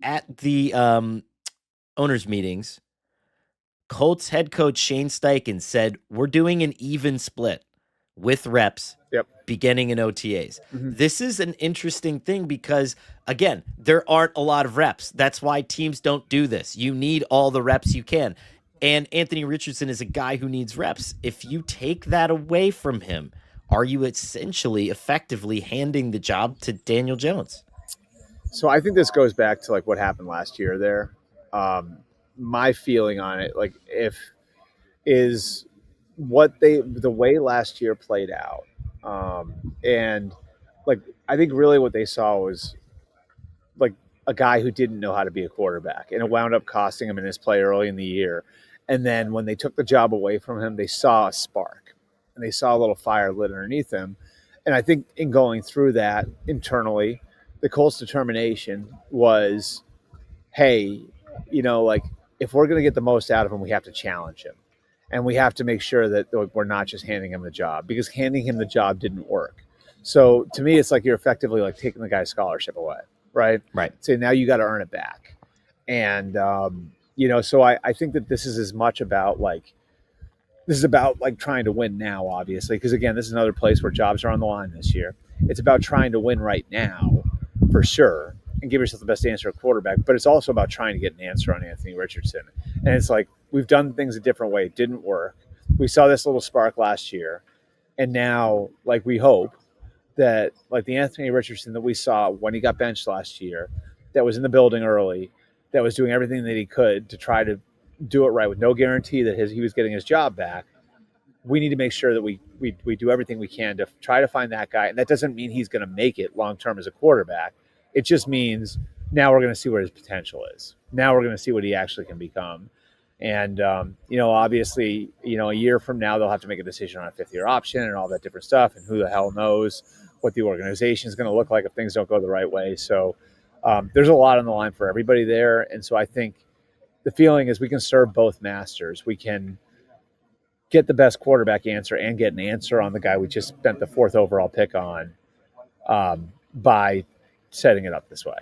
at the owners meetings, Colts head coach Shane Steichen said, we're doing an even split with reps Yep. beginning in OTAs. Mm-hmm. This is an interesting thing because, again, there aren't a lot of reps. That's why teams don't do this. You need all the reps you can. And Anthony Richardson is a guy who needs reps. If you take that away from him, are you essentially effectively handing the job to Daniel Jones? So I think this goes back to like what happened last year there. My feeling on it, like if is the way last year played out, and like I think really what they saw was like a guy who didn't know how to be a quarterback, and it wound up costing him in his play early in the year. And then when they took the job away from him, they saw a spark, and they saw a little fire lit underneath him. And I think in going through that internally, the Colts' determination was, hey, like if we're going to get the most out of him, we have to challenge him. And we have to make sure that we're not just handing him the job, because handing him the job didn't work. So to me, it's like you're effectively like taking the guy's scholarship away, right? Right. So now you got to earn it back. And, so I think that this is as much about like, this is about like trying to win now, obviously, because again, this is another place where jobs are on the line this year. It's about trying to win right now, for sure, and give yourself the best answer at quarterback. But it's also about trying to get an answer on Anthony Richardson. And it's like we've done things a different way. It didn't work. We saw this little spark last year, and now like we hope that like the Anthony Richardson that we saw when he got benched last year, that was in the building early, that was doing everything that he could to try to do it right with no guarantee that he was getting his job back. We need to make sure that we do everything we can to try to find that guy. And that doesn't mean he's going to make it long term as a quarterback. It just means now we're going to see where his potential is. Now we're going to see what he actually can become. And, obviously, a year from now, they'll have to make a decision on a fifth-year option and all that different stuff. And who the hell knows what the organization is going to look like if things don't go the right way. So there's a lot on the line for everybody there. And so I think the feeling is we can serve both masters. We can get the best quarterback answer and get an answer on the guy we just spent the fourth overall pick on by setting it up this way.